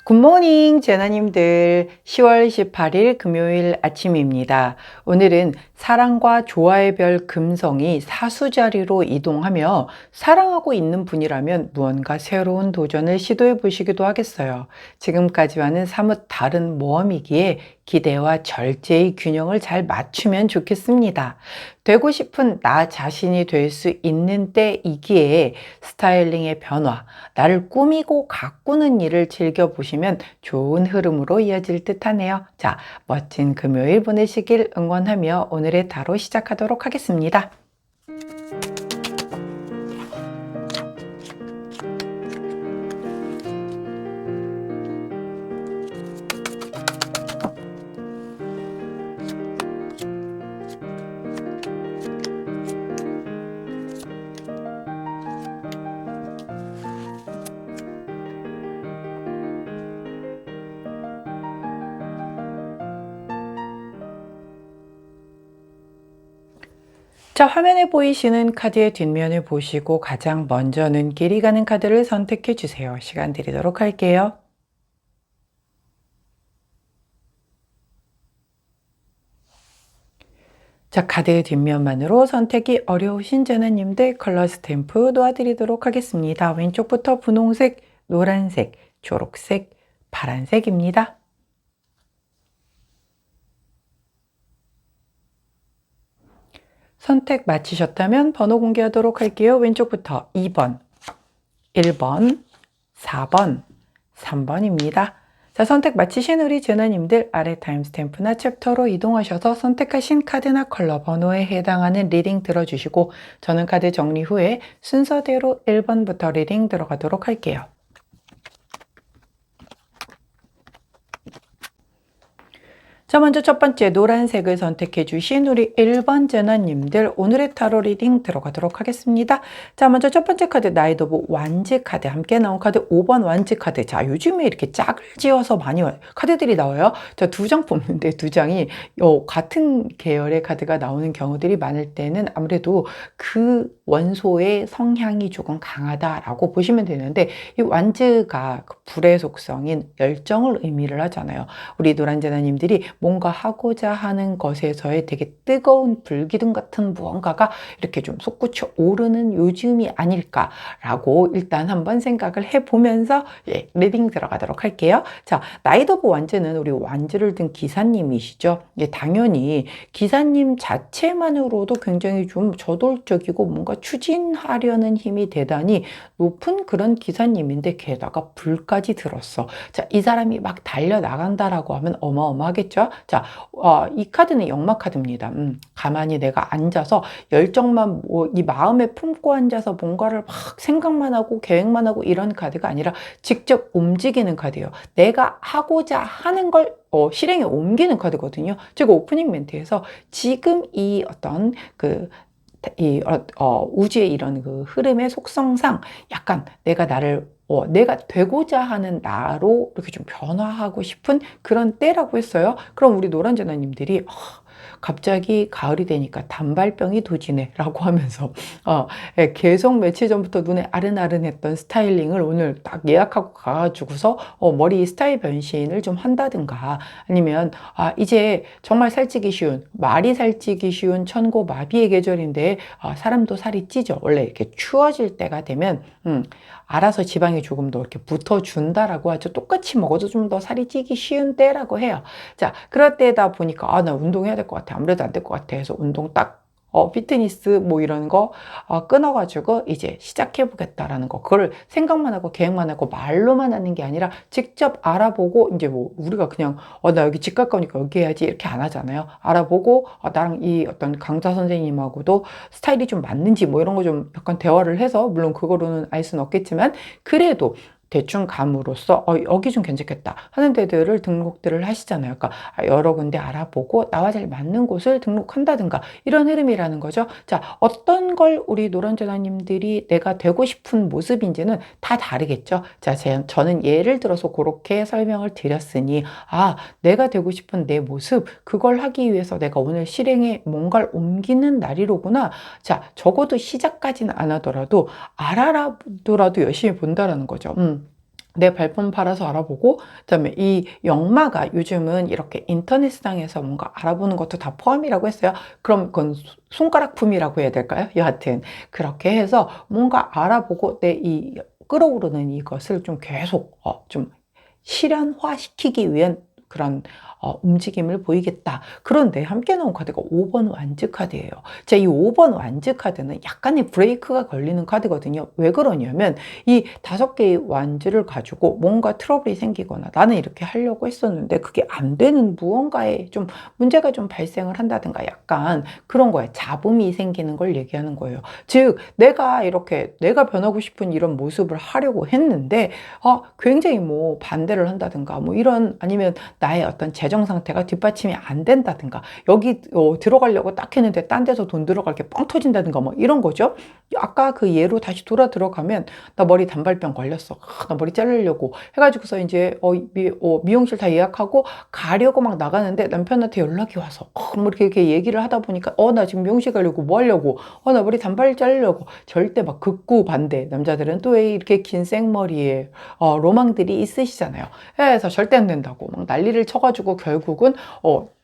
굿모닝 제나님들, 10월 18일 금요일 아침입니다. 오늘은 사랑과 조화의 별 금성이 사수자리로 이동하며 사랑하고 있는 분이라면 무언가 새로운 도전을 시도해 보시기도 하겠어요. 지금까지와는 사뭇 다른 모험이기에 기대와 절제의 균형을 잘 맞추면 좋겠습니다. 되고 싶은 나 자신이 될 수 있는 때이기에 스타일링의 변화, 나를 꾸미고 가꾸는 일을 즐겨보시면 좋은 흐름으로 이어질 듯 하네요. 자, 멋진 금요일 보내시길 응원하며 오늘의 타로 시작하도록 하겠습니다. 자, 화면에 보이시는 카드의 뒷면을 보시고 가장 먼저 눈길이 가는 카드를 선택해 주세요. 시간 드리도록 할게요. 자, 카드 뒷면만으로 선택이 어려우신 제나님들 컬러 스탬프 놓아드리도록 하겠습니다. 왼쪽부터 분홍색, 노란색, 초록색, 파란색입니다. 선택 마치셨다면 번호 공개하도록 할게요. 왼쪽부터 2번, 1번, 4번, 3번입니다. 자, 선택 마치신 우리 제나님들 아래 타임스탬프나 챕터로 이동하셔서 선택하신 카드나 컬러 번호에 해당하는 리딩 들어주시고 저는 카드 정리 후에 순서대로 1번부터 리딩 들어가도록 할게요. 자, 먼저 첫 번째 노란색을 선택해 주신 우리 1번 제나님들 오늘의 타로 리딩 들어가도록 하겠습니다. 자, 먼저 첫 번째 카드 나이트 오브 완즈 카드 함께 나온 카드 5번 완즈 카드. 자, 요즘에 이렇게 짝을 지어서 많이 카드들이 나와요. 자, 두 장 뽑는데 두 장이 같은 계열의 카드가 나오는 경우들이 많을 때는 아무래도 그 원소의 성향이 조금 강하다라고 보시면 되는데 이 완즈가 불의 속성인 열정을 의미를 하잖아요. 우리 노란 제나님들이 뭔가 하고자 하는 것에서의 되게 뜨거운 불기둥 같은 무언가가 이렇게 좀 솟구쳐 오르는 요즘이 아닐까라고 일단 한번 생각을 해보면서 리딩 들어가도록 할게요. 자, 나이트 오브 완즈는 우리 완즈를 든 기사님이시죠. 당연히 기사님 자체만으로도 굉장히 좀 저돌적이고 뭔가 추진하려는 힘이 대단히 높은 그런 기사님인데 게다가 불까지 들었어. 자, 이 사람이 막 달려나간다라고 하면 어마어마하겠죠? 자, 이 카드는 역마 카드입니다. 가만히 내가 앉아서 열정만 이 마음에 품고 앉아서 뭔가를 막 생각만 하고 계획만 하고 이런 카드가 아니라 직접 움직이는 카드예요. 내가 하고자 하는 걸 실행에 옮기는 카드거든요. 제가 오프닝 멘트에서 지금 이 어떤 우주의 이런 그 흐름의 속성상 약간 내가 되고자 하는 나로 이렇게 좀 변화하고 싶은 그런 때라고 했어요. 그럼 우리 노란제나님들이 갑자기 가을이 되니까 단발병이 도지네 라고 하면서 계속 며칠 전부터 눈에 아른아른했던 스타일링을 오늘 딱 예약하고 가가지고서 머리 스타일 변신을 좀 한다든가 아니면 이제 정말 살찌기 쉬운 말이 살찌기 쉬운 천고마비의 계절인데 사람도 살이 찌죠. 원래 이렇게 추워질 때가 되면 알아서 지방이 조금 더 이렇게 붙어준다라고 하죠. 똑같이 먹어도 좀 더 살이 찌기 쉬운 때라고 해요. 자, 그럴 때다 보니까 나 운동해야 될 것 같아. 아무래도 안 될 것 같아 해서 운동 딱 피트니스 뭐 이런 거 끊어가지고 이제 시작해 보겠다라는 거 그거를 생각만 하고 계획만 하고 말로만 하는 게 아니라 직접 알아보고 이제 뭐 우리가 그냥 나 여기 집 가까우니까 여기 해야지 이렇게 안 하잖아요. 알아보고 나랑 이 어떤 강사 선생님하고도 스타일이 좀 맞는지 뭐 이런 거 좀 약간 대화를 해서 물론 그거로는 알 수는 없겠지만 그래도 대충 감으로써 여기 좀 괜찮겠다 하는 데들을 등록들을 하시잖아요. 그러니까 여러 군데 알아보고 나와 잘 맞는 곳을 등록한다든가 이런 흐름이라는 거죠. 자, 어떤 걸 우리 노란제나님들이 내가 되고 싶은 모습인지는 다 다르겠죠. 자, 저는 예를 들어서 그렇게 설명을 드렸으니 내가 되고 싶은 내 모습 그걸 하기 위해서 내가 오늘 실행에 뭔가를 옮기는 날이로구나. 자, 적어도 시작까지는 안 하더라도 알아라더라도 열심히 본다라는 거죠. 내 발품 팔아서 알아보고, 그다음에 이 역마가 요즘은 이렇게 인터넷상에서 뭔가 알아보는 것도 다 포함이라고 했어요. 그럼 그건 손가락품이라고 해야 될까요? 여하튼 그렇게 해서 뭔가 알아보고 내 이 끌어오르는 이것을 좀 계속 좀 실현화시키기 위한 그런 움직임을 보이겠다. 그런데 함께 나온 카드가 5번 완즈 카드예요. 자, 이 5번 완즈 카드는 약간의 브레이크가 걸리는 카드거든요. 왜 그러냐면 이 5개의 완즈를 가지고 뭔가 트러블이 생기거나 나는 이렇게 하려고 했었는데 그게 안 되는 무언가에 좀 문제가 좀 발생을 한다든가 약간 그런 거예요. 잡음이 생기는 걸 얘기하는 거예요. 즉, 내가 이렇게 내가 변하고 싶은 이런 모습을 하려고 했는데 굉장히 뭐 반대를 한다든가 뭐 이런 아니면 나의 어떤 재정 상태가 뒷받침이 안 된다든가 여기 들어가려고 딱 했는데 딴 데서 돈 들어갈 게 뻥 터진다든가 뭐 이런 거죠. 아까 그 예로 다시 돌아 들어가면 나 머리 단발병 걸렸어. 나 머리 자르려고 해가지고서 이제 미용실 다 예약하고 가려고 막 나가는데 남편한테 연락이 와서 뭐 이렇게 얘기를 하다 보니까 나 지금 미용실 가려고 뭐 하려고 나 머리 단발 자르려고 절대 막 극구 반대. 남자들은 또 왜 이렇게 긴 생머리에 로망들이 있으시잖아요. 그래서 절대 안 된다고 막 난리를 쳐가지고 결국은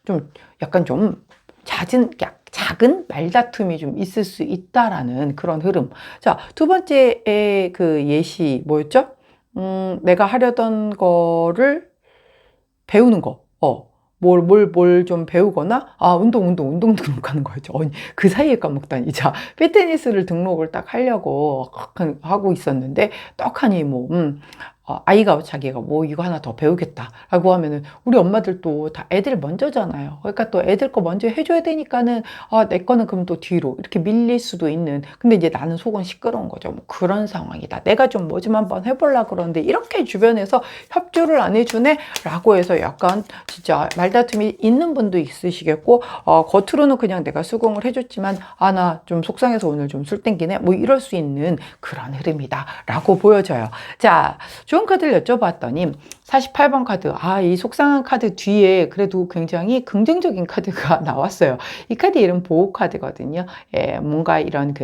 좀 약간 좀 작은 말다툼이 좀 있을 수 있다라는 그런 흐름. 자, 두 번째의 그 예시 뭐였죠? 내가 하려던 거를 배우는 거. 뭘 좀 배우거나, 운동 등록하는 거였죠. 그 사이에 까먹다니. 자, 피트니스를 등록을 딱 하려고 하고 있었는데, 떡하니 아이가 자기가 뭐 이거 하나 더 배우겠다라고 하면은 우리 엄마들도 다 애들 먼저잖아요. 그러니까 또 애들 거 먼저 해줘야 되니까는 내 거는 그럼 또 뒤로 이렇게 밀릴 수도 있는. 근데 이제 나는 속은 시끄러운 거죠. 뭐 그런 상황이다. 내가 좀 뭐 좀 한번 해보려 그러는데 이렇게 주변에서 협조를 안 해주네라고 해서 약간 진짜 말다툼이 있는 분도 있으시겠고 겉으로는 그냥 내가 수긍을 해줬지만 나 좀 속상해서 오늘 좀 술 땡기네 뭐 이럴 수 있는 그런 흐름이다라고 보여져요. 자. 좋은 카드를 여쭤봤더니 48번 카드, 이 속상한 카드 뒤에 그래도 굉장히 긍정적인 카드가 나왔어요. 이 카드 이름 보호 카드거든요. 뭔가 이런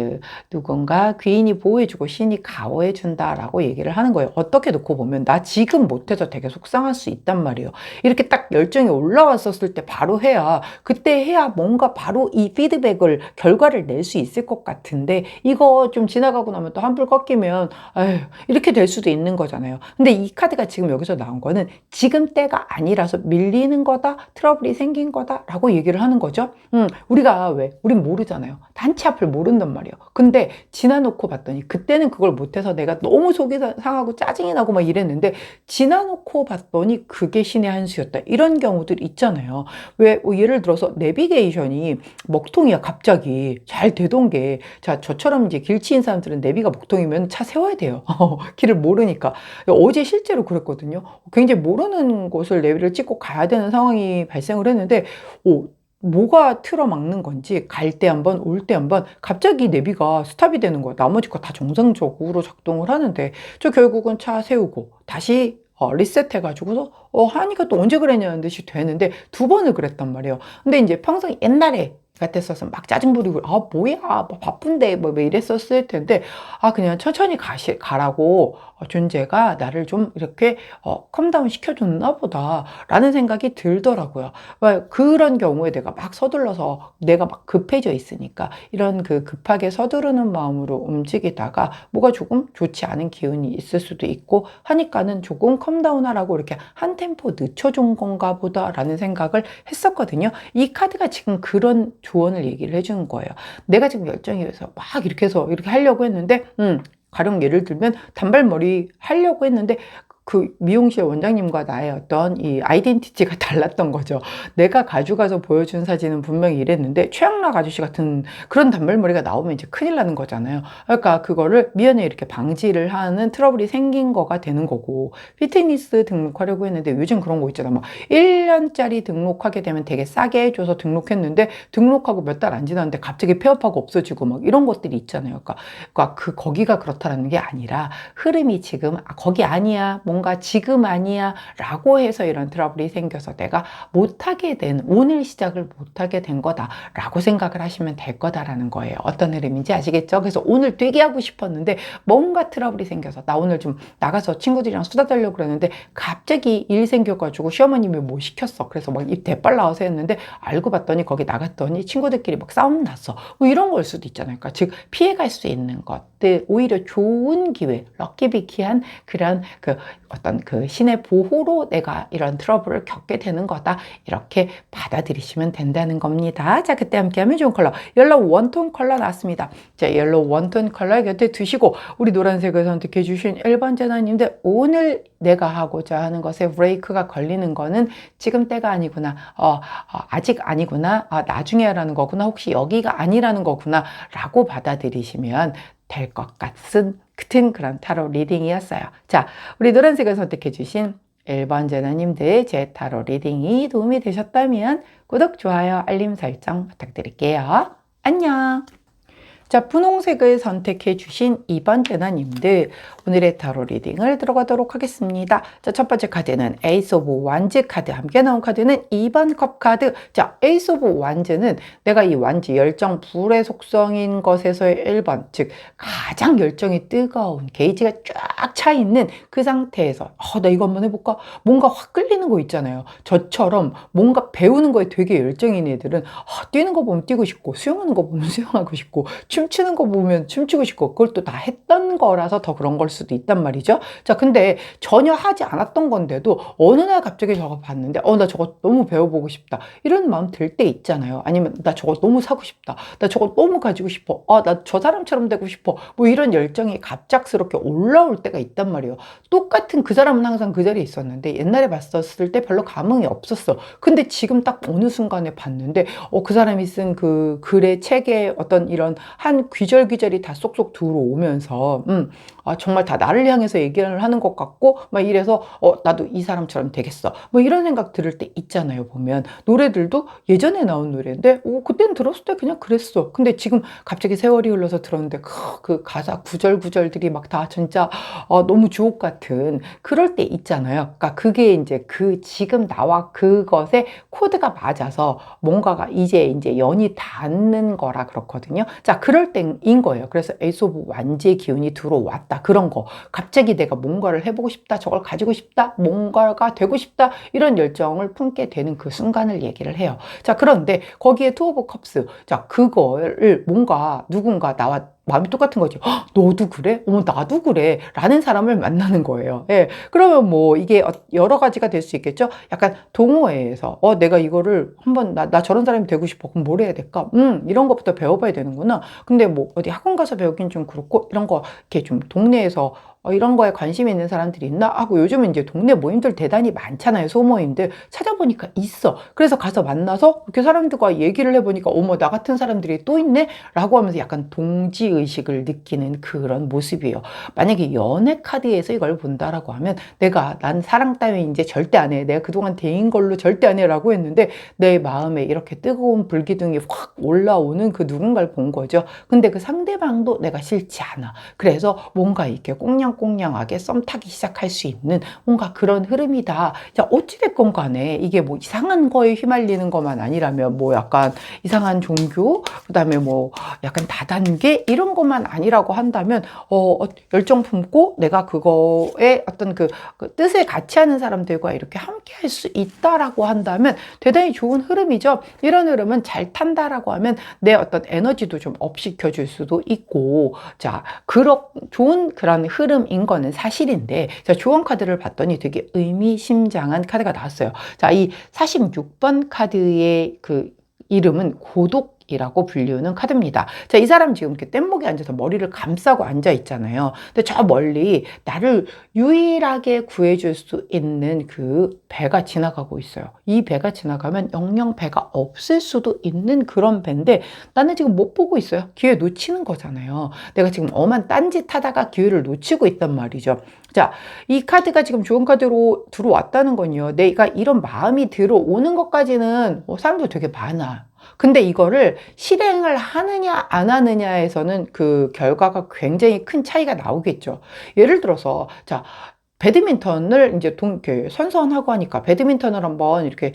누군가 귀인이 보호해주고 신이 가호해준다라고 얘기를 하는 거예요. 어떻게 놓고 보면 나 지금 못해서 되게 속상할 수 있단 말이에요. 이렇게 딱 열정이 올라왔었을 때 바로 그때 해야 뭔가 바로 이 피드백을, 결과를 낼 수 있을 것 같은데 이거 좀 지나가고 나면 또 한풀 꺾이면 이렇게 될 수도 있는 거잖아요. 근데 이 카드가 지금 여기서 나온 거는 지금 때가 아니라서 밀리는 거다, 트러블이 생긴 거다라고 얘기를 하는 거죠. 우리가 우린 모르잖아요. 단치 앞을 모른단 말이에요. 근데 지나놓고 봤더니 그때는 그걸 못해서 내가 너무 속이 상하고 짜증이 나고 막 이랬는데 지나놓고 봤더니 그게 신의 한 수였다. 이런 경우들 있잖아요. 예를 들어서 내비게이션이 먹통이야 갑자기 잘 되던 게, 자 저처럼 이제 길치인 사람들은 내비가 먹통이면 차 세워야 돼요. 길을 모르니까. 어제 실제로 그랬거든요. 굉장히 모르는 곳을 내비를 찍고 가야 되는 상황이 발생을 했는데 뭐가 틀어막는 건지 갈 때 한 번, 올 때 한 번 갑자기 내비가 스탑이 되는 거야. 나머지 거 다 정상적으로 작동을 하는데 저 결국은 차 세우고 다시 리셋 해가지고서 하니까 또 언제 그랬냐는 듯이 되는데 2번을 그랬단 말이에요. 근데 이제 평소 옛날에 같았어서 막 짜증 부리고 뭐야 뭐 바쁜데 뭐 이랬었을 텐데 그냥 천천히 가라고 존재가 나를 좀 이렇게 컴다운 시켜줬나 보다 라는 생각이 들더라고요. 그런 경우에 내가 막 서둘러서 내가 막 급해져 있으니까 이런 급하게 서두르는 마음으로 움직이다가 뭐가 조금 좋지 않은 기운이 있을 수도 있고 하니까는 조금 컴다운 하라고 이렇게 한 템포 늦춰준 건가 보다 라는 생각을 했었거든요. 이 카드가 지금 그런 조언을 얘기를 해주는 거예요. 내가 지금 열정이 돼서 막 이렇게 해서 이렇게 하려고 했는데 가령 예를 들면 단발머리 하려고 했는데 그 미용실 원장님과 나의 어떤 이 아이덴티티가 달랐던 거죠. 내가 가져가서 보여준 사진은 분명히 이랬는데 최양락 아저씨 같은 그런 단발머리가 나오면 이제 큰일 나는 거잖아요. 그러니까 그거를 미연에 이렇게 방지를 하는 트러블이 생긴 거가 되는 거고, 피트니스 등록하려고 했는데 요즘 그런 거 있잖아. 막 1년짜리 등록하게 되면 되게 싸게 해줘서 등록했는데 등록하고 몇 달 안 지났는데 갑자기 폐업하고 없어지고 막 이런 것들이 있잖아요. 그러니까 거기가 그렇다라는 게 아니라 흐름이 지금 거기 아니야. 뭔가 지금 아니야 라고 해서 이런 트러블이 생겨서 내가 못하게 된, 오늘 시작을 못하게 된 거다 라고 생각을 하시면 될 거다라는 거예요. 어떤 흐름인지 아시겠죠? 그래서 오늘 되게 하고 싶었는데 뭔가 트러블이 생겨서 나 오늘 좀 나가서 친구들이랑 수다 떨려고 그랬는데 갑자기 일 생겨가지고 시어머님이 뭐 시켰어. 그래서 막 입 대빨 나와서 했는데 알고 봤더니 거기 나갔더니 친구들끼리 막 싸움 났어. 뭐 이런 걸 수도 있잖아요. 그러니까 즉 피해갈 수 있는 것들, 오히려 좋은 기회, 럭키비키한 그런 그 어떤 그 신의 보호로 내가 이런 트러블을 겪게 되는 거다. 이렇게 받아들이시면 된다는 겁니다. 자, 그때 함께하면 좋은 컬러 옐로우 원톤 컬러 나왔습니다. 자, 옐로우 원톤 컬러 곁에 두시고 우리 노란색을 선택해 주신 1번 재단님들, 오늘 내가 하고자 하는 것에 브레이크가 걸리는 거는 지금 때가 아니구나, 아직 아니구나, 나중에 하라는 거구나, 혹시 여기가 아니라는 거구나 라고 받아들이시면 될 것 같은 그런 타로 리딩이었어요. 자, 우리 노란색을 선택해 주신 1번 재단님들, 제 타로 리딩이 도움이 되셨다면 구독, 좋아요, 알림 설정 부탁드릴게요. 안녕. 자, 분홍색을 선택해 주신 2번 재단님들, 오늘의 타로 리딩을 들어가도록 하겠습니다. 자, 첫 번째 카드는 에이스 오브 완즈 카드, 함께 나온 카드는 2번 컵 카드. 자, 에이스 오브 완즈는 내가 이 완즈, 열정, 불의 속성인 것에서의 1번, 즉 가장 열정이 뜨거운 게이지가 쫙 차 있는 그 상태에서 나 이거 한번 해볼까? 뭔가 확 끌리는 거 있잖아요. 저처럼 뭔가 배우는 거에 되게 열정인 애들은 뛰는 거 보면 뛰고 싶고, 수영하는 거 보면 수영하고 싶고, 춤추는 거 보면 춤추고 싶고, 그걸 또 다 했던 거라서 더 그런 걸 수도 있단 말이죠. 자, 근데 전혀 하지 않았던 건데도 어느 날 갑자기 저거 봤는데 나 저거 너무 배워보고 싶다 이런 마음 들 때 있잖아요. 아니면 나 저거 너무 사고 싶다, 나 저거 너무 가지고 싶어, 나 저 사람처럼 되고 싶어, 뭐 이런 열정이 갑작스럽게 올라올 때가 있단 말이에요. 똑같은 그 사람은 항상 그 자리에 있었는데 옛날에 봤었을 때 별로 감흥이 없었어. 근데 지금 딱 어느 순간에 봤는데 그 사람이 쓴 그 글의 책에 어떤 이런 한 귀절귀절이 다 쏙쏙 들어오면서 정말 다 나를 향해서 얘기를 하는 것 같고 막 이래서 나도 이 사람처럼 되겠어, 뭐 이런 생각 들을 때 있잖아요. 보면 노래들도 예전에 나온 노래인데 그때는 들었을 때 그냥 그랬어. 근데 지금 갑자기 세월이 흘러서 들었는데 그 가사 구절구절들이 막 다 진짜 너무 주옥 같은 그럴 때 있잖아요. 그러니까 그게 이제 그 지금 나와 그것에 코드가 맞아서 뭔가가 이제 연이 닿는 거라 그렇거든요. 자, 그럴 때인 거예요. 그래서 에이스 오브 완지의 기운이 들어왔다. 그런 거. 갑자기 내가 뭔가를 해보고 싶다, 저걸 가지고 싶다, 뭔가가 되고 싶다, 이런 열정을 품게 되는 그 순간을 얘기를 해요. 자, 그런데 거기에 투 오브 컵스. 자, 그거를 뭔가 누군가 나와 마음이 똑같은 거죠. 너도 그래? 나도 그래. 라는 사람을 만나는 거예요. 예. 그러면 뭐 이게 여러 가지가 될 수 있겠죠? 약간 동호회에서 내가 이거를 한번 나 저런 사람이 되고 싶어. 그럼 뭘 해야 될까? 이런 것부터 배워봐야 되는구나. 근데 뭐 어디 학원 가서 배우긴 좀 그렇고, 이런 거 이렇게 좀 동네에서 이런 거에 관심 있는 사람들이 있나 하고, 요즘은 이제 동네 모임들 대단히 많잖아요. 소모임들 찾아보니까 있어. 그래서 가서 만나서 이렇게 사람들과 얘기를 해보니까 어머, 나 같은 사람들이 또 있네 라고 하면서 약간 동지의식을 느끼는 그런 모습이에요. 만약에 연애 카드에서 이걸 본다라고 하면 난 사랑 따위 이제 절대 안 해, 내가 그동안 대인 걸로 절대 안 해 라고 했는데 내 마음에 이렇게 뜨거운 불기둥이 확 올라오는 그 누군가를 본 거죠. 근데 그 상대방도 내가 싫지 않아. 그래서 뭔가 이렇게 꽁냥꽁냥하게 썸 타기 시작할 수 있는 뭔가 그런 흐름이다. 자, 어찌됐건 간에 이게 뭐 이상한 거에 휘말리는 것만 아니라면, 뭐 약간 이상한 종교, 그 다음에 뭐 약간 다단계 이런 것만 아니라고 한다면 열정 품고 내가 그거에 어떤 그 뜻을 같이 하는 사람들과 이렇게 함께 할 수 있다라고 한다면 대단히 좋은 흐름이죠. 이런 흐름은 잘 탄다라고 하면 내 어떤 에너지도 좀 업시켜 줄 수도 있고, 자, 좋은 그런 흐름인 거는 사실인데, 자, 조언 카드를 봤더니 되게 의미심장한 카드가 나왔어요. 자, 이 46번 카드의 그 이름은 고독이라고 불리우는 카드입니다. 자, 이 사람 지금 이렇게 뗏목에 앉아서 머리를 감싸고 앉아 있잖아요. 근데 저 멀리 나를 유일하게 구해줄 수 있는 그 배가 지나가고 있어요. 이 배가 지나가면 영영 배가 없을 수도 있는 그런 배인데 나는 지금 못 보고 있어요. 기회 놓치는 거잖아요. 내가 지금 엄한 딴짓 하다가 기회를 놓치고 있단 말이죠. 자, 이 카드가 지금 좋은 카드로 들어왔다는 건요, 내가 이런 마음이 들어오는 것까지는 사람들 되게 많아. 근데 이거를 실행을 하느냐 안 하느냐에서는 그 결과가 굉장히 큰 차이가 나오겠죠. 예를 들어서 자, 배드민턴을 이제 이렇게 선선하고 하니까 배드민턴을 한번 이렇게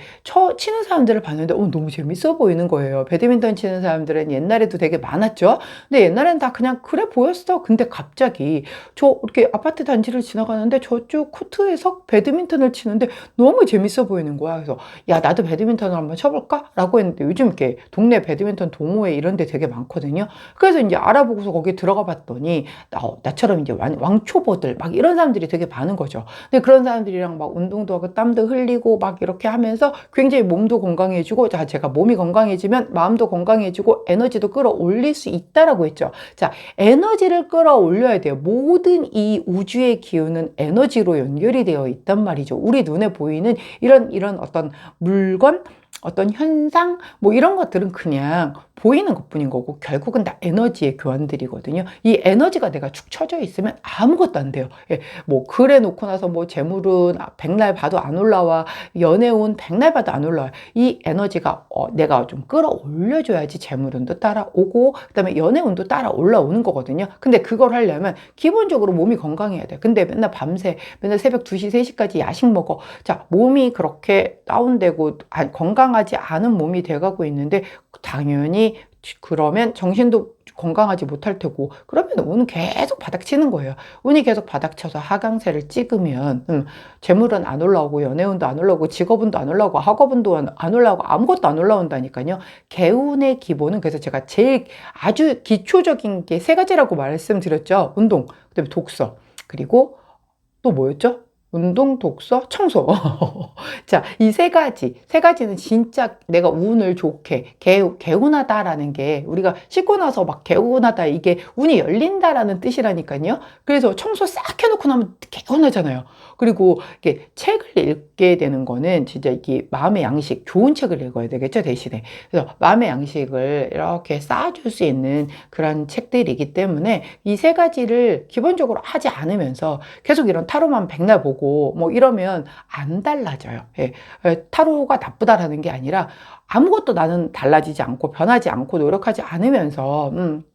치는 사람들을 봤는데 너무 재밌어 보이는 거예요. 배드민턴 치는 사람들은 옛날에도 되게 많았죠. 근데 옛날엔 다 그냥 그래 보였어. 근데 갑자기 저 이렇게 아파트 단지를 지나가는데 저쪽 코트에서 배드민턴을 치는데 너무 재밌어 보이는 거야. 그래서 야, 나도 배드민턴을 한번 쳐볼까? 라고 했는데 요즘 이렇게 동네 배드민턴 동호회 이런 데 되게 많거든요. 그래서 이제 알아보고서 거기 들어가 봤더니 나처럼 이제 왕초보들 막 이런 사람들이 되게 많은 거죠. 근데 그런 사람들이랑 막 운동도 하고 땀도 흘리고 막 이렇게 하면서 굉장히 몸도 건강해지고, 자, 제가 몸이 건강해지면 마음도 건강해지고 에너지도 끌어올릴 수 있다라고 했죠. 자, 에너지를 끌어올려야 돼요. 모든 이 우주의 기운은 에너지로 연결이 되어 있단 말이죠. 우리 눈에 보이는 이런 어떤 물건, 어떤 현상, 뭐 이런 것들은 그냥 보이는 것뿐인 거고 결국은 다 에너지의 교환들이거든요. 이 에너지가 내가 축 처져 있으면 아무것도 안 돼요. 예, 뭐 그래 놓고 나서 뭐 재물은 백날 봐도 안 올라와, 연애운 백날 봐도 안 올라와. 이 에너지가 내가 좀 끌어올려줘야지 재물운도 따라오고 그다음에 연애운도 따라 올라오는 거거든요. 근데 그걸 하려면 기본적으로 몸이 건강해야 돼. 근데 맨날 밤새 맨날 새벽 2시, 3시까지 야식 먹어. 자, 몸이 그렇게 다운되고 건강하지 않은 몸이 돼가고 있는데 당연히 그러면 정신도 건강하지 못할 테고, 그러면 운은 계속 바닥치는 거예요. 운이 계속 바닥쳐서 하강세를 찍으면 재물은 안 올라오고 연애운도 안 올라오고 직업운도 안 올라오고 학업운도 안 올라오고 아무것도 안 올라온다니까요. 개운의 기본은, 그래서 제가 제일 아주 기초적인 게 세 가지라고 말씀드렸죠. 운동, 그다음에 독서, 그리고 또 뭐였죠? 운동, 독서, 청소. 자, 이 세 가지는 진짜 내가 운을 좋게, 개운하다라는 게, 우리가 씻고 나서 막 개운하다, 이게 운이 열린다라는 뜻이라니까요. 그래서 청소 싹 해놓고 나면 개운하잖아요. 그리고 이게 책을 읽게 되는 거는 진짜 이게 마음의 양식, 좋은 책을 읽어야 되겠죠, 대신에. 그래서 마음의 양식을 이렇게 쌓아줄 수 있는 그런 책들이기 때문에 이 세 가지를 기본적으로 하지 않으면서 계속 이런 타로만 백날 보고 뭐 이러면 안 달라져요. 예. 타로가 나쁘다라는 게 아니라 아무것도 나는 달라지지 않고 변하지 않고 노력하지 않으면서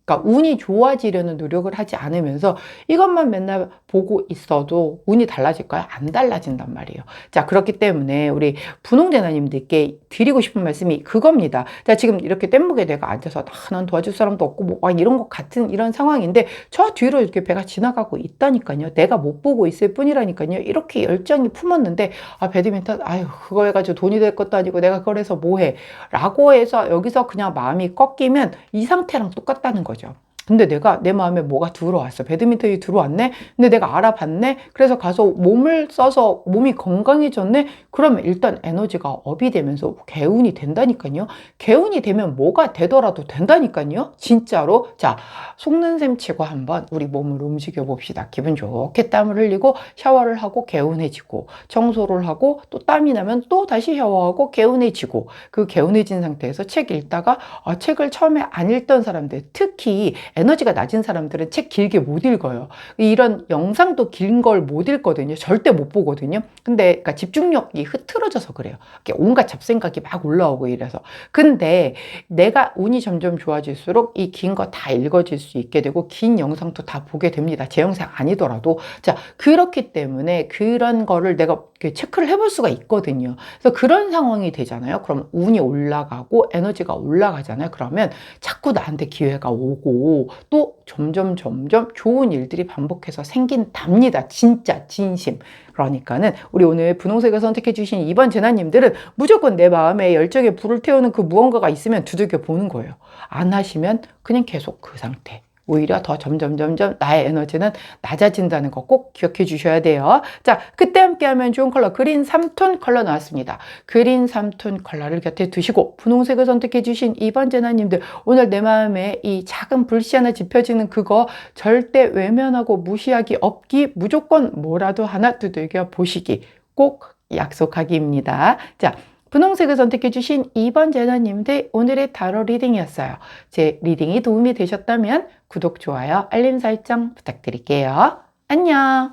그러니까 운이 좋아지려는 노력을 하지 않으면서 이것만 맨날 보고 있어도 운이 달라질까요? 안 달라진단 말이에요. 자, 그렇기 때문에 우리 분홍대나님들께 드리고 싶은 말씀이 그겁니다. 자, 지금 이렇게 뗏목에 내가 앉아서 난 도와줄 사람도 없고 뭐 이런 것 같은 이런 상황인데 저 뒤로 이렇게 배가 지나가고 있다니까요. 내가 못 보고 있을 뿐이라니까요. 이렇게 열정이 품었는데 배드민턴 아유 그거 해가지고 돈이 될 것도 아니고 내가 그걸 해서 뭐해 라고 해서 여기서 그냥 마음이 꺾이면 이 상태랑 똑같다는 거죠. 근데 내가 내 마음에 뭐가 들어왔어. 배드민턴이 들어왔네. 근데 내가 알아봤네. 그래서 가서 몸을 써서 몸이 건강해졌네. 그러면 일단 에너지가 업이 되면서 개운이 된다니까요. 개운이 되면 뭐가 되더라도 된다니까요. 진짜로. 자, 속는 셈 치고 한번 우리 몸을 움직여 봅시다. 기분 좋게 땀을 흘리고 샤워를 하고 개운해지고 청소를 하고 또 땀이 나면 또 다시 샤워하고 개운해지고, 그 개운해진 상태에서 책 읽다가 책을 처음에 안 읽던 사람들, 특히 에너지가 낮은 사람들은 책 길게 못 읽어요. 이런 영상도 긴 걸 못 읽거든요. 절대 못 보거든요. 근데 그러니까 집중력이 흐트러져서 그래요. 온갖 잡생각이 막 올라오고 이래서. 근데 내가 운이 점점 좋아질수록 이 긴 거 다 읽어질 수 있게 되고 긴 영상도 다 보게 됩니다. 제 영상 아니더라도. 자, 그렇기 때문에 그런 거를 내가 체크를 해볼 수가 있거든요. 그래서 그런 상황이 되잖아요. 그럼 운이 올라가고 에너지가 올라가잖아요. 그러면 자꾸 나한테 기회가 오고 또 점점 좋은 일들이 반복해서 생긴답니다. 진짜 진심. 그러니까는 우리 오늘 분홍색을 선택해 주신 2번 제나님들은 무조건 내 마음에 열정에 불을 태우는 그 무언가가 있으면 두들겨 보는 거예요. 안 하시면 그냥 계속 그 상태. 오히려 더 점점 나의 에너지는 낮아진다는 거 꼭 기억해 주셔야 돼요. 자, 그때 함께 하면 좋은 컬러 그린 3톤 컬러 나왔습니다. 그린 3톤 컬러를 곁에 두시고 분홍색을 선택해 주신 2번 제나님들, 오늘 내 마음에 이 작은 불씨 하나 지펴지는 그거 절대 외면하고 무시하기 없기, 무조건 뭐라도 하나 두들겨 보시기 꼭 약속하기입니다. 자, 분홍색을 선택해 주신 2번 제나님들, 오늘의 타로 리딩이었어요. 제 리딩이 도움이 되셨다면 구독, 좋아요, 알림 설정 부탁드릴게요. 안녕!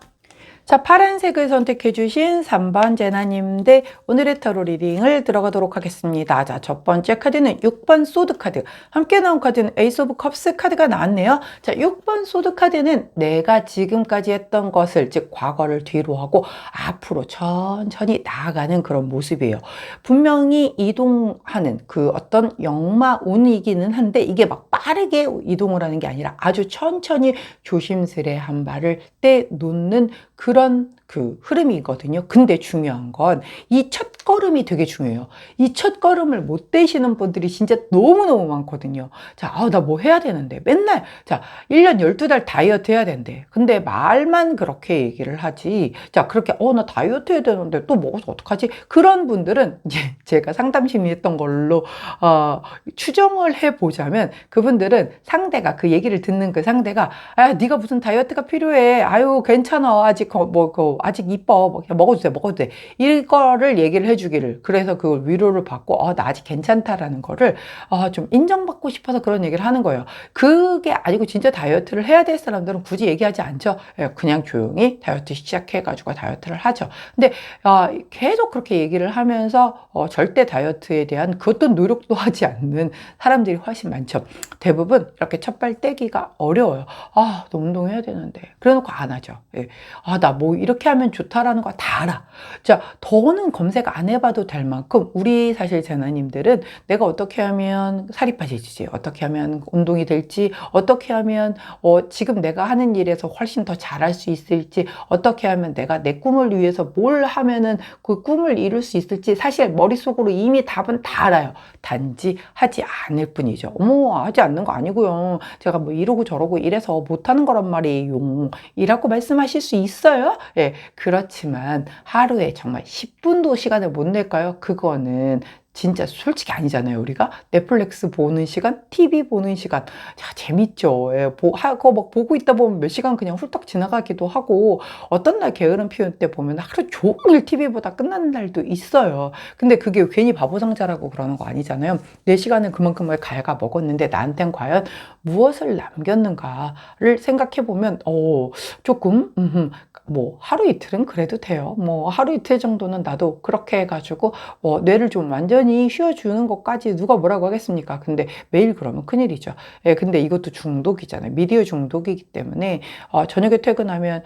자, 파란색을 선택해 주신 3번 제나님 대 오늘의 타로 리딩을 들어가도록 하겠습니다. 자, 첫 번째 카드는 6번 소드 카드. 함께 나온 카드는 에이스 오브 컵스 카드가 나왔네요. 자, 6번 소드 카드는 내가 지금까지 했던 것을, 즉 과거를 뒤로 하고 앞으로 천천히 나아가는 그런 모습이에요. 분명히 이동하는 그 어떤 역마운이기는 한데 이게 막 빠르게 이동을 하는 게 아니라 아주 천천히 조심스레 한 발을 떼놓는 그런 그 흐름이거든요. 근데 중요한 건 이 첫 걸음이 되게 중요해요. 이 첫 걸음을 못 떼시는 분들이 진짜 너무너무 많거든요. 자, 나 뭐 해야 되는데. 맨날, 자, 1년 12달 다이어트 해야 된대. 근데 말만 그렇게 얘기를 하지. 자, 그렇게, 나 다이어트 해야 되는데 또 먹어서 어떡하지? 그런 분들은 이제 제가 상담 심리했던 걸로, 추정을 해보자면 그분들은 상대가, 그 얘기를 듣는 그 상대가, 네가 무슨 다이어트가 필요해. 아유, 괜찮아. 아직 아직 이뻐. 뭐 그냥 먹어도 돼. 이거를 얘기를 해주기를. 그래서 그걸 위로를 받고, 나 아직 괜찮다라는 거를, 좀 인정받고 싶어서 그런 얘기를 하는 거예요. 그게 아니고 진짜 다이어트를 해야 될 사람들은 굳이 얘기하지 않죠. 그냥 조용히 다이어트 시작해가지고 다이어트를 하죠. 근데, 계속 그렇게 얘기를 하면서, 절대 다이어트에 대한 그것도 노력도 하지 않는 사람들이 훨씬 많죠. 대부분 이렇게 첫발 떼기가 어려워요. 나 운동해야 되는데. 그래 놓고 안 하죠. 예. 나 뭐 이렇게 하면 좋다라는 거 다 알아. 자, 더는 검색 안 해봐도 될 만큼 우리 사실 제나님들은 내가 어떻게 하면 살이 빠지지, 어떻게 하면 운동이 될지, 어떻게 하면 지금 내가 하는 일에서 훨씬 더 잘할 수 있을지, 어떻게 하면 내가 내 꿈을 위해서 뭘 하면은 그 꿈을 이룰 수 있을지 사실 머릿속으로 이미 답은 다 알아요. 단지 하지 않을 뿐이죠. 하지 않는 거 아니고요. 제가 뭐 이러고 저러고 이래서 못하는 거란 말이에요. 이라고 말씀하실 수 있어요. 예, 그렇지만 하루에 정말 10분도 시간을 못 낼까요? 그거는 진짜 솔직히 아니잖아요. 우리가 넷플릭스 보는 시간, TV 보는 시간, 자, 재밌죠. 예, 하고 막 보고 있다 보면 몇 시간 그냥 훌떡 지나가기도 하고, 어떤 날 게으름 피울 때 보면 하루 종일 TV보다 끝나는 날도 있어요. 근데 그게 괜히 바보상자라고 그러는 거 아니잖아요. 내 시간을 그만큼을 갉아 먹었는데 나한텐 과연 무엇을 남겼는가를 생각해 보면, 조금, 뭐 하루 이틀은 그래도 돼요. 뭐 하루 이틀 정도는 나도 그렇게 해가지고 뇌를 좀 완전히 쉬어주는 것까지 누가 뭐라고 하겠습니까? 근데 매일 그러면 큰일이죠. 예, 근데 이것도 중독이잖아요. 미디어 중독이기 때문에 저녁에 퇴근하면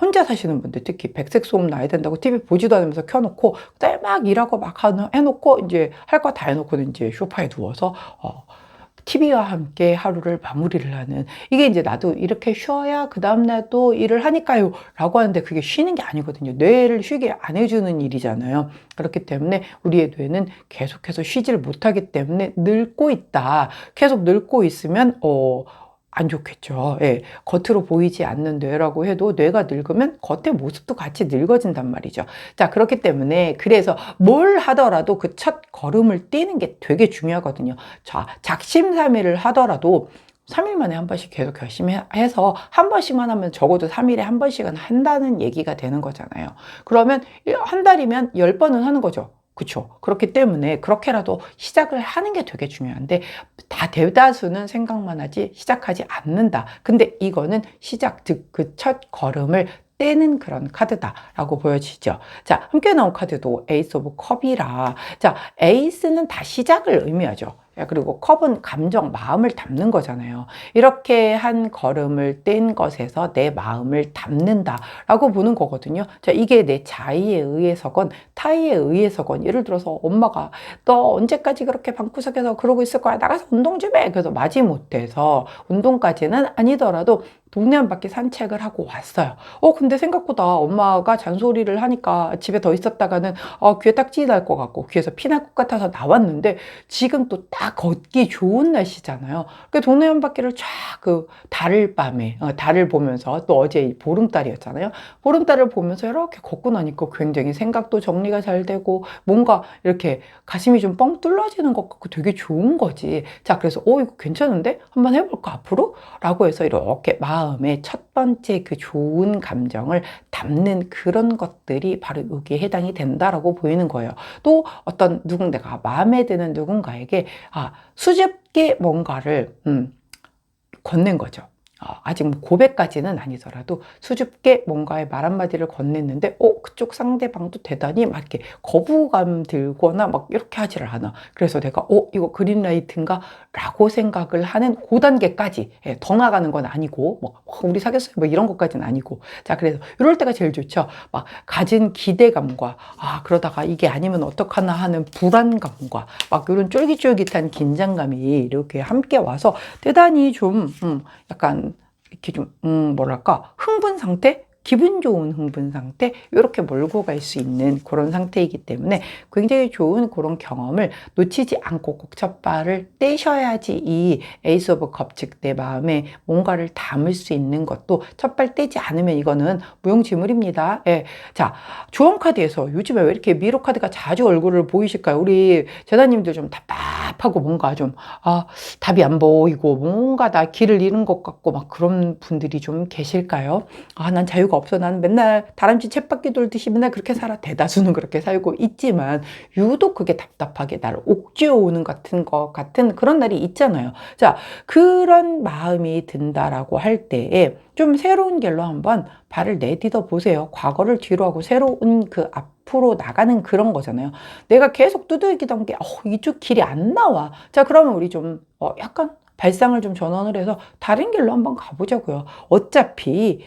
혼자 사시는 분들 특히 백색 소음 나야 된다고 TV 보지도 않으면서 켜놓고 그다음에 막 일하고 막 해놓고 이제 할 거 다 해놓고는 이제 소파에 누워서 TV와 함께 하루를 마무리를 하는, 이게 이제 나도 이렇게 쉬어야 그 다음날 또 일을 하니까요 라고 하는데 그게 쉬는 게 아니거든요. 뇌를 쉬게 안 해주는 일이잖아요. 그렇기 때문에 우리의 뇌는 계속해서 쉬지를 못하기 때문에 늙고 있다. 계속 늙고 있으면 안 좋겠죠. 예. 겉으로 보이지 않는 뇌라고 해도 뇌가 늙으면 겉의 모습도 같이 늙어진단 말이죠. 자, 그렇기 때문에 그래서 뭘 하더라도 그 첫 걸음을 떼는 게 되게 중요하거든요. 자, 작심삼일을 하더라도 3일 만에 한 번씩 계속 열심히 해서 한 번씩만 하면 적어도 3일에 한 번씩은 한다는 얘기가 되는 거잖아요. 그러면 한 달이면 10번은 하는 거죠. 그렇죠. 그렇기 때문에 그렇게라도 시작을 하는 게 되게 중요한데 대다수는 생각만 하지 시작하지 않는다. 근데 이거는 시작, 즉 그 첫 걸음을 떼는 그런 카드다라고 보여지죠. 자, 함께 나온 카드도 에이스 오브 컵이라, 자, 에이스는 다 시작을 의미하죠. 그리고 컵은 감정, 마음을 담는 거잖아요. 이렇게 한 걸음을 뗀 것에서 내 마음을 담는다라고 보는 거거든요. 자, 이게 내 자의에 의해서건 타의에 의해서건, 예를 들어서 엄마가 너 언제까지 그렇게 방구석에서 그러고 있을 거야? 나가서 운동 좀 해. 그래서 마지못해서 운동까지는 아니더라도 동네 한 바퀴 산책을 하고 왔어요. 근데 생각보다 엄마가 잔소리를 하니까 집에 더 있었다가는 귀에 딱지 날 것 같고 귀에서 피 날 것 같아서 나왔는데 지금 또 딱 걷기 좋은 날씨잖아요. 그 동네 한 바퀴를 쫙 그 달을 밤에 달을 보면서, 또 어제 보름달이었잖아요. 보름달을 보면서 이렇게 걷고 나니까 굉장히 생각도 정리가 잘 되고 뭔가 이렇게 가슴이 좀 뻥 뚫어지는 것 같고 되게 좋은 거지. 자, 그래서 이거 괜찮은데? 한번 해볼까 앞으로? 라고 해서 이렇게 마음의 첫 번째 그 좋은 감정을 담는 그런 것들이 바로 여기에 해당이 된다라고 보이는 거예요. 또 어떤 누군가가 마음에 드는 누군가에게 수줍게 뭔가를 건넨 거죠. 아직 뭐 고백까지는 아니더라도 수줍게 뭔가의 말 한마디를 건넸는데, 그쪽 상대방도 대단히 막 이렇게 거부감 들거나 막 이렇게 하지를 않아. 그래서 내가, 이거 그린라이트인가? 라고 생각을 하는 그 단계까지, 예, 더 나가는 건 아니고, 뭐, 우리 사귀었어요. 뭐 이런 것까지는 아니고. 자, 그래서 이럴 때가 제일 좋죠. 막 가진 기대감과, 그러다가 이게 아니면 어떡하나 하는 불안감과, 막 이런 쫄깃쫄깃한 긴장감이 이렇게 함께 와서 대단히 좀, 약간 이렇게 좀 뭐랄까 흥분 상태? 기분 좋은 흥분 상태? 이렇게 몰고 갈 수 있는 그런 상태이기 때문에 굉장히 좋은 그런 경험을 놓치지 않고 꼭 첫 발을 떼셔야지 이 에이스 오브 컵, 즉 내 마음에 뭔가를 담을 수 있는 것도 첫 발 떼지 않으면 이거는 무용지물입니다. 예. 자, 조언 카드에서 요즘에 왜 이렇게 미로 카드가 자주 얼굴을 보이실까요? 우리 제자님들 좀 답답하고 뭔가 좀 답이 안 보이고 뭔가 나 길을 잃은 것 같고 막 그런 분들이 좀 계실까요? 난 자유가 없어. 나는 맨날 다람쥐 쳇바퀴 돌듯이 맨날 그렇게 살아. 대다수는 그렇게 살고 있지만 유독 그게 답답하게 나를 옥죄어 오는 같은 그런 날이 있잖아요. 자, 그런 마음이 든다라고 할 때에 좀 새로운 길로 한번 발을 내딛어 보세요. 과거를 뒤로 하고 새로운 그 앞으로 나가는 그런 거잖아요. 내가 계속 두들기던 게 이쪽 길이 안 나와. 자, 그러면 우리 좀 약간 발상을 좀 전환을 해서 다른 길로 한번 가보자고요. 어차피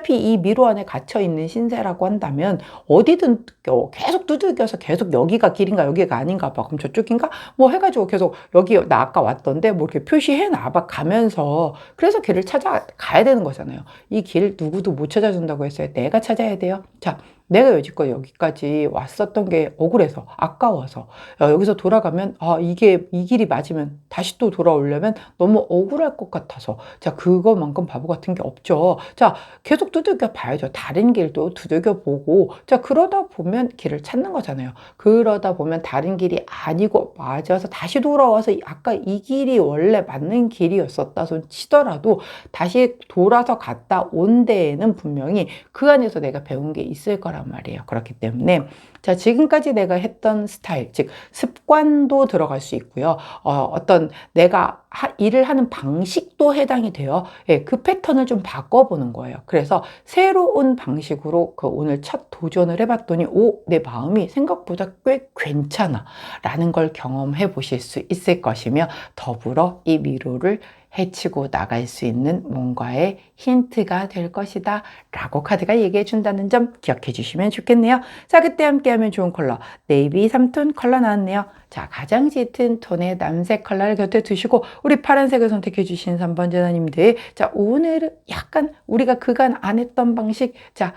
이 미로 안에 갇혀 있는 신세라고 한다면 어디든 계속 두들겨서 계속 여기가 길인가 여기가 아닌가 봐. 그럼 저쪽인가? 뭐 해가지고 계속 여기 나 아까 왔던데 뭐 이렇게 표시해 놔봐 가면서 그래서 길을 찾아가야 되는 거잖아요. 이 길 누구도 못 찾아준다고 했어요. 내가 찾아야 돼요. 자, 내가 여지껏 여기까지 왔었던 게 억울해서 아까워서 여기서 돌아가면 이게 이 길이 맞으면 다시 또 돌아오려면 너무 억울할 것 같아서 자, 그거만큼 바보 같은 게 없죠. 자, 계속 두들겨 봐야죠. 다른 길도 두들겨 보고 자, 그러다 보면 길을 찾는 거잖아요. 그러다 보면 다른 길이 아니고 맞아서 다시 돌아와서 아까 이 길이 원래 맞는 길이었었다 손 치더라도 다시 돌아서 갔다 온 데에는 분명히 그 안에서 내가 배운 게 있을 거란 말이에요. 그렇기 때문에 자, 지금까지 내가 했던 스타일, 즉 습관도 들어갈 수 있고요. 어떤 내가 일을 하는 방식도 해당이 돼요. 예, 그 패턴을 좀 바꿔보는 거예요. 그래서 새로운 방식으로 그 오늘 첫 도전을 해봤더니 내 마음이 생각보다 꽤 괜찮아 라는 걸 경험해 보실 수 있을 것이며 더불어 이 미로를 해치고 나갈 수 있는 뭔가의 힌트가 될 것이다 라고 카드가 얘기해 준다는 점 기억해 주시면 좋겠네요. 자, 그때 함께하면 좋은 컬러 네이비 3톤 컬러 나왔네요. 자, 가장 짙은 톤의 남색 컬러를 곁에 두시고 우리 파란색을 선택해 주신 3번 제자님들, 자, 오늘은 약간 우리가 그간 안 했던 방식, 자,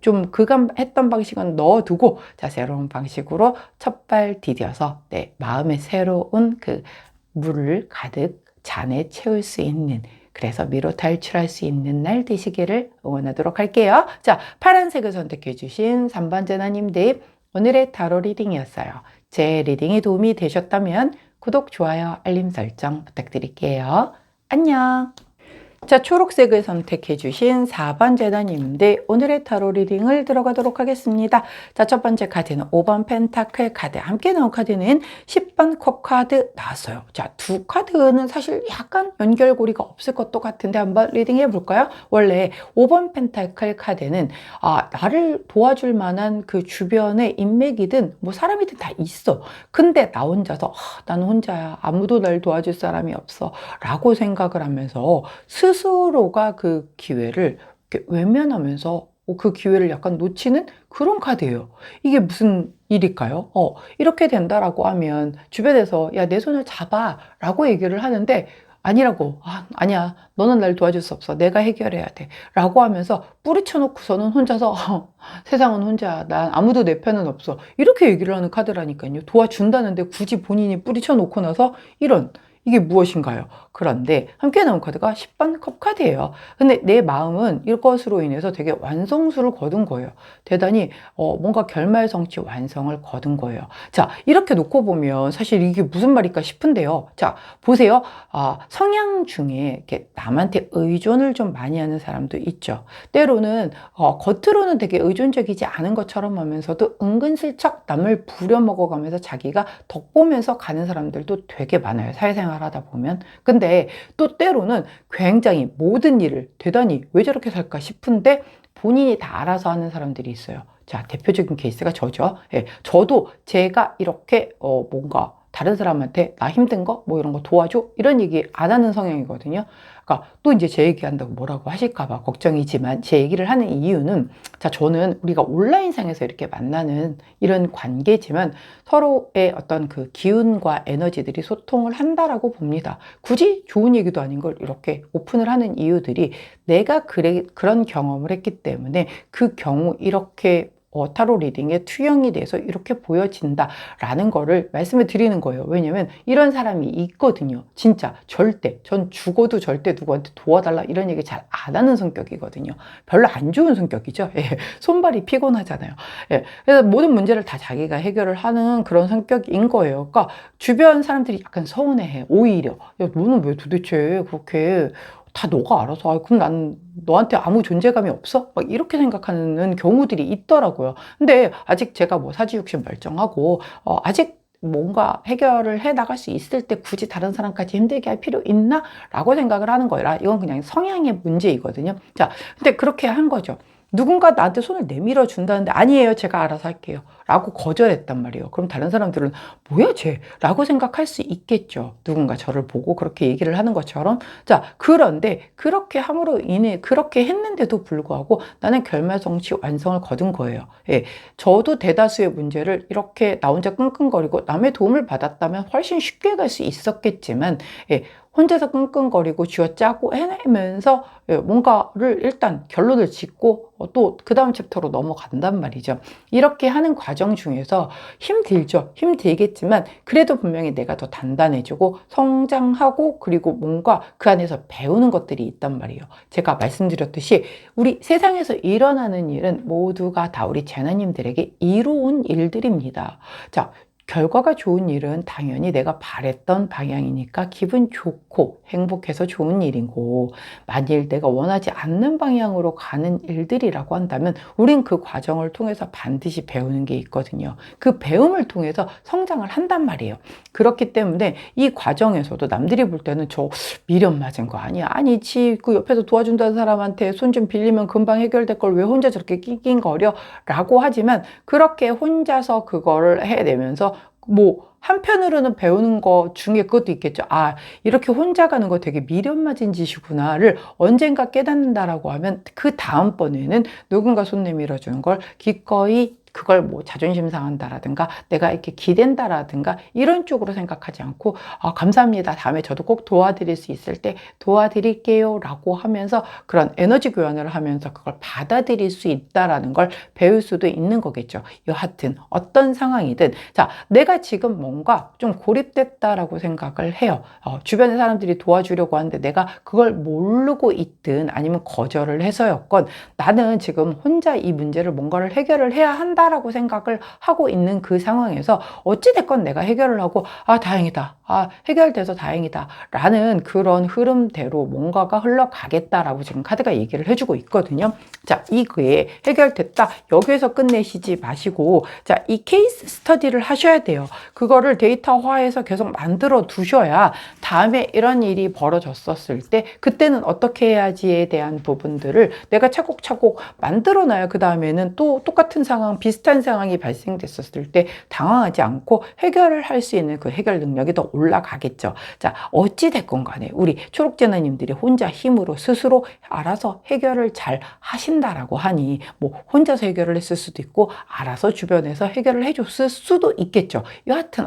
좀 그간 했던 방식은 넣어두고 자, 새로운 방식으로 첫 발 디뎌서 내 마음의 새로운 그 물을 가득 잔에 채울 수 있는, 그래서 미로 탈출할 수 있는 날 되시기를 응원하도록 할게요. 자, 파란색을 선택해 주신 3번 제나님들, 오늘의 타로 리딩이었어요. 제 리딩이 도움이 되셨다면 구독, 좋아요, 알림 설정 부탁드릴게요. 안녕. 자, 초록색을 선택해 주신 4번 제자님인데 오늘의 타로 리딩을 들어가도록 하겠습니다. 자, 첫 번째 카드는 5번 펜타클 카드, 함께 나온 카드는 10번 컵 카드 나왔어요. 자, 두 카드는 사실 약간 연결고리가 없을 것도 같은데 한번 리딩해 볼까요? 원래 5번 펜타클 카드는 나를 도와줄 만한 그 주변에 인맥이든 뭐 사람이든 다 있어. 근데 나 혼자서 나는 혼자야. 아무도 날 도와줄 사람이 없어 라고 생각을 하면서 스스로가 그 기회를 이렇게 외면하면서 그 기회를 약간 놓치는 그런 카드예요. 이게 무슨 일일까요? 이렇게 된다라고 하면 주변에서 야, 내 손을 잡아 라고 얘기를 하는데 아니라고, 아니야, 너는 날 도와줄 수 없어, 내가 해결해야 돼 라고 하면서 뿌리쳐 놓고서는 혼자서 세상은 혼자야, 난 아무도 내 편은 없어, 이렇게 얘기를 하는 카드라니까요. 도와준다는데 굳이 본인이 뿌리쳐 놓고 나서 이게 무엇인가요? 그런데 함께 나온 카드가 10번 컵 카드예요. 근데 내 마음은 이것으로 인해서 되게 완성수를 거둔 거예요. 대단히 뭔가 결말성취 완성을 거둔 거예요. 자, 이렇게 놓고 보면 사실 이게 무슨 말일까 싶은데요. 자, 보세요. 성향 중에 이렇게 남한테 의존을 좀 많이 하는 사람도 있죠. 때로는 겉으로는 되게 의존적이지 않은 것처럼 하면서도 은근슬쩍 남을 부려먹어가면서 자기가 덕보면서 가는 사람들도 되게 많아요. 사회생활 일상생활 하다 보면. 근데 또 때로는 굉장히 모든 일을 대단히 왜 저렇게 살까 싶은데 본인이 다 알아서 하는 사람들이 있어요. 자, 대표적인 케이스가 저죠. 예, 저도 제가 이렇게 뭔가 다른 사람한테 나 힘든 거 뭐 이런 거 도와줘 이런 얘기 안 하는 성향이거든요. 그러니까 또 이제 제 얘기한다고 뭐라고 하실까 봐 걱정이지만 제 얘기를 하는 이유는, 자, 저는 우리가 온라인상에서 이렇게 만나는 이런 관계지만 서로의 어떤 그 기운과 에너지들이 소통을 한다라고 봅니다. 굳이 좋은 얘기도 아닌 걸 이렇게 오픈을 하는 이유들이 내가 그런 경험을 했기 때문에 그 경우 이렇게 타로 리딩의 투영이 돼서 이렇게 보여진다라는 거를 말씀을 드리는 거예요. 왜냐면 이런 사람이 있거든요. 진짜 절대 전 죽어도 절대 누구한테 도와달라 이런 얘기 잘 안 하는 성격이거든요. 별로 안 좋은 성격이죠. 예, 손발이 피곤하잖아요. 예, 그래서 모든 문제를 다 자기가 해결을 하는 그런 성격인 거예요. 그러니까 주변 사람들이 약간 서운해해. 오히려 야, 너는 왜 도대체 그렇게 다 너가 알아서, 아, 그럼 난 너한테 아무 존재감이 없어? 막 이렇게 생각하는 경우들이 있더라고요. 근데 아직 제가 뭐 사지육신 멀쩡하고, 아직 뭔가 해결을 해 나갈 수 있을 때 굳이 다른 사람까지 힘들게 할 필요 있나? 라고 생각을 하는 거라, 이건 그냥 성향의 문제이거든요. 자, 근데 그렇게 한 거죠. 누군가 나한테 손을 내밀어 준다는데 아니에요, 제가 알아서 할게요 라고 거절했단 말이에요. 그럼 다른 사람들은 뭐야 쟤? 라고 생각할 수 있겠죠. 누군가 저를 보고 그렇게 얘기를 하는 것처럼. 자, 그런데 그렇게 함으로 인해 그렇게 했는데도 불구하고 나는 결말성취 완성을 거둔 거예요. 예, 저도 대다수의 문제를 이렇게 나 혼자 끙끙거리고 남의 도움을 받았다면 훨씬 쉽게 갈 수 있었겠지만, 예, 혼자서 끙끙거리고 쥐어짜고 해내면서 뭔가를 일단 결론을 짓고 또 그 다음 챕터로 넘어간단 말이죠. 이렇게 하는 과정 중에서 힘들죠. 힘들겠지만 그래도 분명히 내가 더 단단해지고 성장하고 그리고 뭔가 그 안에서 배우는 것들이 있단 말이에요. 제가 말씀드렸듯이 우리 세상에서 일어나는 일은 모두가 다 우리 재나님들에게 이로운 일들입니다. 자, 결과가 좋은 일은 당연히 내가 바랬던 방향이니까 기분 좋고 행복해서 좋은 일이고, 만일 내가 원하지 않는 방향으로 가는 일들이라고 한다면 우린 그 과정을 통해서 반드시 배우는 게 있거든요. 그 배움을 통해서 성장을 한단 말이에요. 그렇기 때문에 이 과정에서도 남들이 볼 때는 저 미련 맞은 거 아니야? 아니지. 그 옆에서 도와준다는 사람한테 손 좀 빌리면 금방 해결될 걸 왜 혼자 저렇게 낑낑거려? 라고 하지만 그렇게 혼자서 그거를 해내면서 뭐 한편으로는 배우는 거 중에 그것도 있겠죠. 아, 이렇게 혼자 가는 거 되게 미련 맞은 짓이구나를 언젠가 깨닫는다라고 하면 그 다음번에는 누군가 손 내밀어 주는 걸 기꺼이 그걸 뭐 자존심 상한다라든가 내가 이렇게 기댄다라든가 이런 쪽으로 생각하지 않고, 아, 감사합니다. 다음에 저도 꼭 도와드릴 수 있을 때 도와드릴게요 라고 하면서 그런 에너지 교환을 하면서 그걸 받아들일 수 있다라는 걸 배울 수도 있는 거겠죠. 여하튼 어떤 상황이든, 자, 내가 지금 뭔가 좀 고립됐다라고 생각을 해요. 주변의 사람들이 도와주려고 하는데 내가 그걸 모르고 있든 아니면 거절을 해서였건 나는 지금 혼자 이 문제를 뭔가를 해결을 해야 한다라고 생각을 하고 있는 그 상황에서 어찌됐건 내가 해결을 하고, 아, 다행이다. 아, 해결돼서 다행이다. 라는 그런 흐름대로 뭔가가 흘러가겠다라고 지금 카드가 얘기를 해주고 있거든요. 자, 이게 해결됐다. 여기에서 끝내시지 마시고, 자, 이 케이스 스터디를 하셔야 돼요. 그거를 데이터화해서 계속 만들어 두셔야 다음에 이런 일이 벌어졌었을 때 그때는 어떻게 해야지에 대한 부분들을 내가 차곡차곡 만들어 놔야 그 다음에는 또 똑같은 상황, 비슷한 상황이 발생됐었을 때 당황하지 않고 해결을 할 수 있는 그 해결 능력이 더 올라가겠죠. 자, 어찌됐건 간에 우리 초록재나님들이 혼자 힘으로 스스로 알아서 해결을 잘 하신다라고 하니 뭐 혼자서 해결을 했을 수도 있고 알아서 주변에서 해결을 해줬을 수도 있겠죠. 여하튼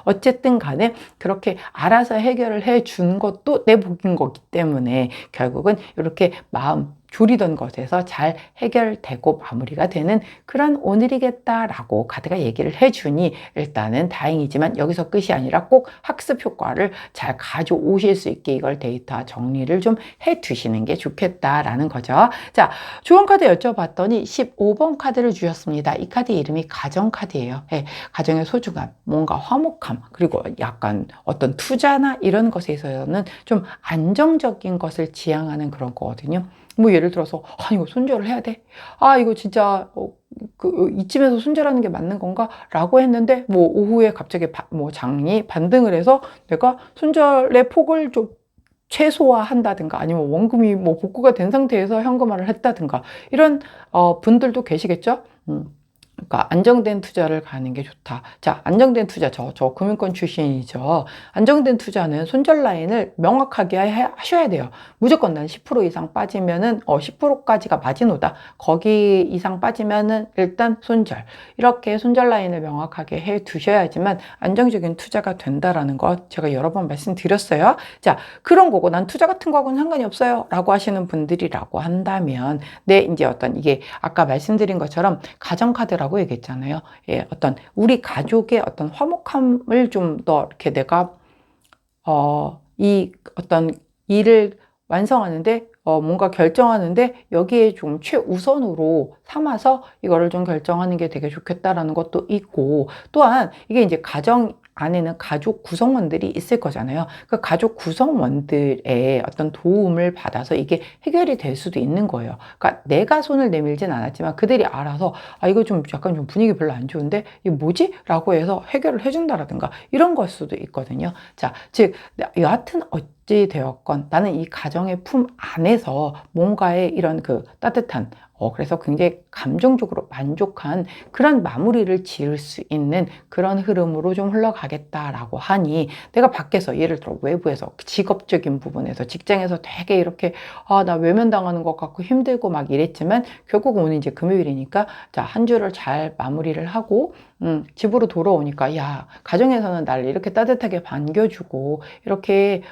어쨌든 간에 그렇게 알아서 해결을 해준 것도 내 복인 거기 때문에 결국은 이렇게 마음 졸이던 것에서 잘 해결되고 마무리가 되는 그런 오늘이겠다라고 카드가 얘기를 해주니 일단은 다행이지만 여기서 끝이 아니라 꼭 학습 효과를 잘 가져오실 수 있게 이걸 데이터 정리를 좀 해두시는 게 좋겠다라는 거죠. 자, 좋은 카드 여쭤봤더니 15번 카드를 주셨습니다. 이 카드 이름이 가정 카드예요. 네, 가정의 소중함, 뭔가 화목함, 그리고 약간 어떤 투자나 이런 것에 있어서는 좀 안정적인 것을 지향하는 그런 거거든요. 뭐 예를 들어서 이거 손절을 해야 돼. 이거 진짜 이쯤에서 손절하는 게 맞는 건가? 라고 했는데 뭐 오후에 갑자기 뭐 장이 반등을 해서 내가 손절의 폭을 좀 최소화한다든가 아니면 원금이 뭐 복구가 된 상태에서 현금화를 했다든가 이런 분들도 계시겠죠? 그러니까 안정된 투자를 가는 게 좋다. 자, 안정된 투자, 저 금융권 출신이죠. 안정된 투자는 손절 라인을 명확하게 하셔야 돼요. 무조건 난 10% 이상 빠지면은 10%까지가 마지노다. 거기 이상 빠지면은 일단 손절. 이렇게 손절 라인을 명확하게 해 두셔야지만 안정적인 투자가 된다라는 거 제가 여러 번 말씀드렸어요. 자, 그런 거고 난 투자 같은 거하고는 상관이 없어요. 라고 하시는 분들이라고 한다면 이제 어떤 이게 아까 말씀드린 것처럼 가정카드라고 얘기했잖아요. 예, 어떤 우리 가족의 어떤 화목함을 좀 더 이렇게 내가 이 어떤 일을 완성하는데 뭔가 결정하는데 여기에 좀 최우선으로 삼아서 이거를 좀 결정하는 게 되게 좋겠다라는 것도 있고 또한 이게 이제 가정 안에는 가족 구성원들이 있을 거잖아요. 그 가족 구성원들의 어떤 도움을 받아서 이게 해결이 될 수도 있는 거예요. 그러니까 내가 손을 내밀진 않았지만 그들이 알아서 이거 좀 약간 좀 분위기 별로 안 좋은데 이게 뭐지? 라고 해서 해결을 해준다라든가 이런 걸 수도 있거든요. 자, 즉 여하튼 어찌 되었건 나는 이 가정의 품 안에서 뭔가의 이런 그 따뜻한 그래서 굉장히 감정적으로 만족한 그런 마무리를 지을 수 있는 그런 흐름으로 좀 흘러가겠다라고 하니 내가 밖에서 예를 들어 외부에서 직업적인 부분에서 직장에서 되게 이렇게 나 외면당하는 것 같고 힘들고 막 이랬지만 결국 오늘 이제 금요일이니까 자, 한 주를 잘 마무리를 하고 집으로 돌아오니까 야, 가정에서는 나를 이렇게 따뜻하게 반겨주고 이렇게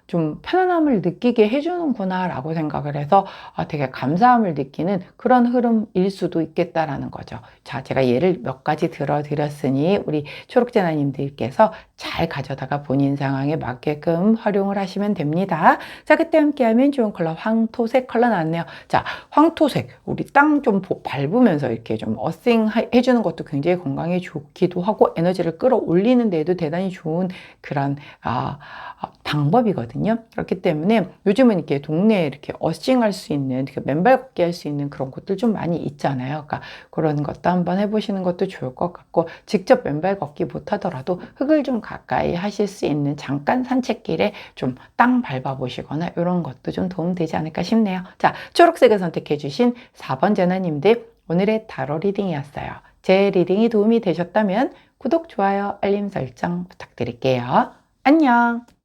좀 편안함을 느끼게 해주는구나 라고 생각을 해서 되게 감사함을 느끼는 그런 흐름일 수도 있겠다라는 거죠. 자, 제가 예를 몇 가지 들어드렸으니 우리 초록재나님들께서 잘 가져다가 본인 상황에 맞게끔 활용을 하시면 됩니다. 자, 그때 함께하면 좋은 컬러 황토색 컬러 나왔네요. 자, 황토색 우리 땅 좀 밟으면서 이렇게 좀 어싱 해주는 것도 굉장히 건강에 좋기도 하고 에너지를 끌어올리는 데에도 대단히 좋은 그런 방법이거든요. 그렇기 때문에 요즘은 이렇게 동네에 이렇게 어싱할 수 있는 맨발 걷기 할 수 있는 그런 곳들 좀 많이 있잖아요. 그러니까 그런 것도 한번 해보시는 것도 좋을 것 같고 직접 맨발 걷기 못하더라도 흙을 좀 가까이 하실 수 있는 잠깐 산책길에 좀 땅 밟아보시거나 이런 것도 좀 도움되지 않을까 싶네요. 자, 초록색을 선택해 주신 4번 재나님들 오늘의 타로 리딩이었어요. 제 리딩이 도움이 되셨다면 구독, 좋아요, 알림 설정 부탁드릴게요. 안녕!